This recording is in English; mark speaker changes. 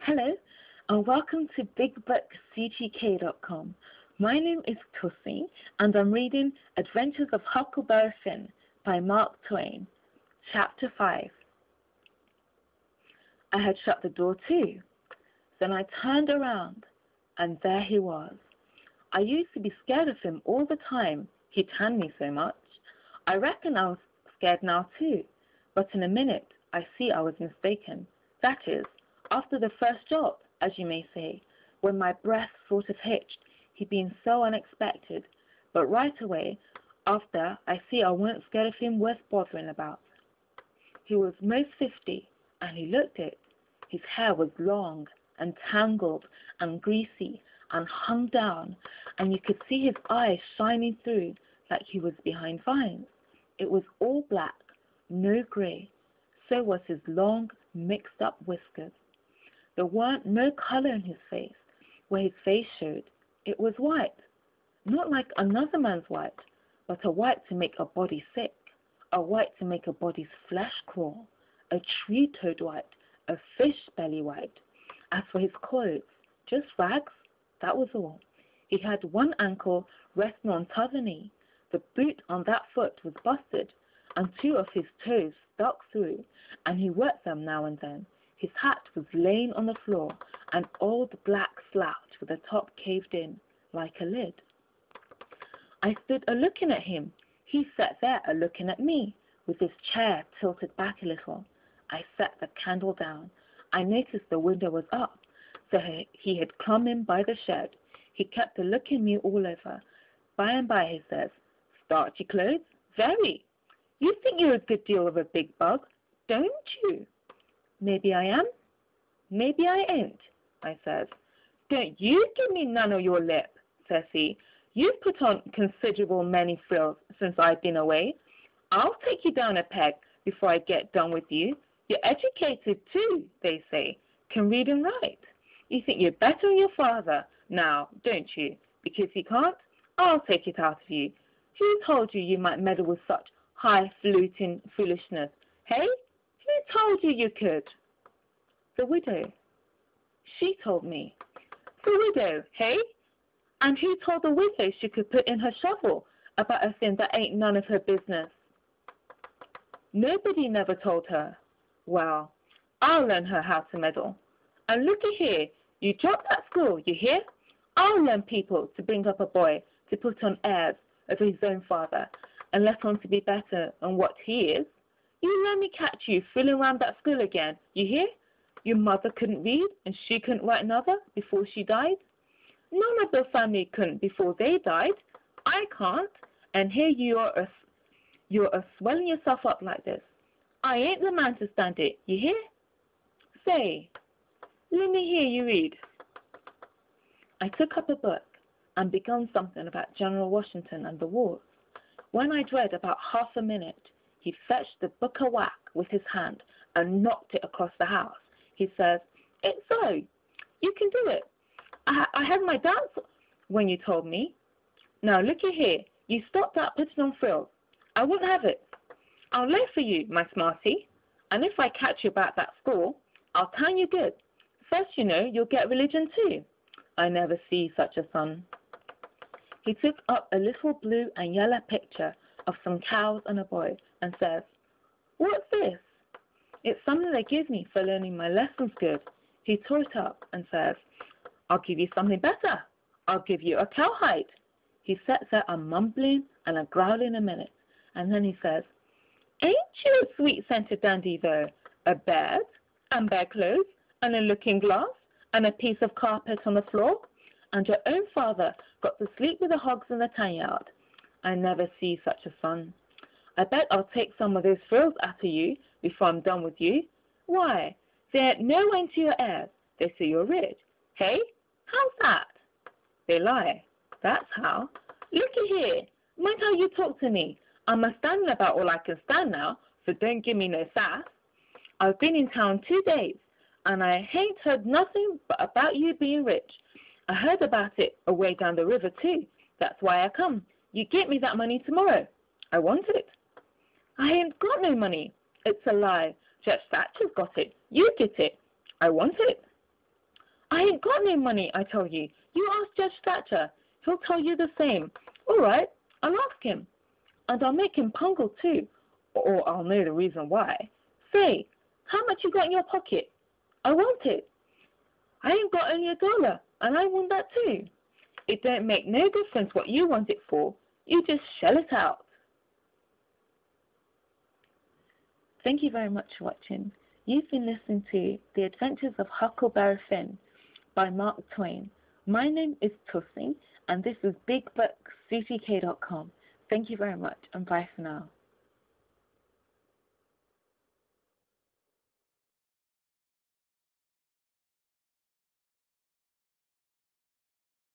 Speaker 1: Hello, and welcome to BigBookCGK.com. My name is Tosin, and I'm reading Adventures of Huckleberry Finn by Mark Twain, Chapter 5. I had shut the door too. Then I turned around, and there he was. I used to be scared of him all the time. He tanned me so much. I reckon I was scared now too, but in a minute I see I was mistaken. That is, after the first jolt, as you may say, when my breath sort of hitched, he being so unexpected. But right away after, I see I weren't scared of him worth bothering about. He was most 50, and he looked it. His hair was long and tangled and greasy and hung down, and you could see his eyes shining through like he was behind vines. It was all black, no grey. So was his long, mixed-up whiskers. There weren't no colour in his face. Where his face showed, it was white. Not like another man's white, but a white to make a body sick, a white to make a body's flesh crawl, a tree-toad white, a fish belly white. As for his clothes, just rags, that was all. He had one ankle resting on t'other knee. The boot on that foot was busted, and two of his toes stuck through, and he wet them now and then. His hat was laying on the floor, an old black slouch with the top caved in, like a lid. I stood a-looking at him. He sat there a-looking at me, with his chair tilted back a little. I set the candle down. I noticed the window was up, so he had come in by the shed. He kept a-looking me all over. By and by he says, "Starchy clothes? Very. You think you're a good deal of a big bug, don't you?" "Maybe I am, maybe I ain't," I says. "Don't you give me none of your lip," says he. "You've put on considerable many frills since I've been away. I'll take you down a peg before I get done with you. You're educated too, they say, can read and write. You think you're better than your father now, don't you? Because he can't, I'll take it out of you. Who told you might meddle with such high-falutin foolishness? Hey? Who told you could?" "The widow. She told me." "The widow, hey? And who told the widow she could put in her shovel about a thing that ain't none of her business?" "Nobody never told her." "Well, I'll learn her how to meddle. And looky here, you drop that school, you hear? I'll learn people to bring up a boy to put on airs over his own father and let on to be better than what he is. You let me catch you fooling around that school again, you hear? Your mother couldn't read and she couldn't write another before she died. None of the family couldn't before they died. I can't, and here you're swelling yourself up like this. I ain't the man to stand it, you hear? Say, let me hear you read." I took up a book and begun something about General Washington and the wars. When I'd read about half a minute, he fetched the book a whack with his hand and knocked it across the house. He says, "It's so. You can do it. I had my doubts when you told me. Now looky here, you stop that putting on frills. I won't have it. I'll lay for you, my smarty, and if I catch you about that school, I'll tan you good. First, you know, you'll get religion too. I never see such a son." He took up a little blue and yellow picture of some cows and a boy and says, "What's this?" "It's something they give me for learning my lessons good." He tore it up and says, "I'll give you something better. I'll give you a cowhide." He sat there a mumbling and a growling a minute, and then he says, "Ain't you a sweet-scented dandy though? A bed, and bed clothes, and a looking-glass, and a piece of carpet on the floor, and your own father got to sleep with the hogs in the tan-yard. I never see such a son. I bet I'll take some of those frills out of you before I'm done with you. Why, there ain't no end to your airs. They say you're rich. Hey? How's that?" "They lie. That's how. Looky here, mind how you talk to me. I'm a-standing about all I can stand now, so don't give me no sass. I've been in town 2 days, and I hain't heard nothing but about you being rich. I heard about it away down the river too. That's why I come. You get me that money tomorrow. I want it." "I ain't got no money." "It's a lie. Judge Thatcher's got it. You get it. I want it." I ain't got no money, I tell you. You ask Judge Thatcher. He'll tell you the same. All right, I'll ask him. And I'll make him pungle too. Or I'll know the reason why. Say, how much you got in your pocket? I want it. I ain't got only $1, and I want that too. It don't make no difference what you want it for. You just shell it out. Thank you very much for watching. You've been listening to The Adventures of Huckleberry Finn by Mark Twain. My name is Tosin, and this is BigBooksCTK.com. Thank you very much, and bye for now.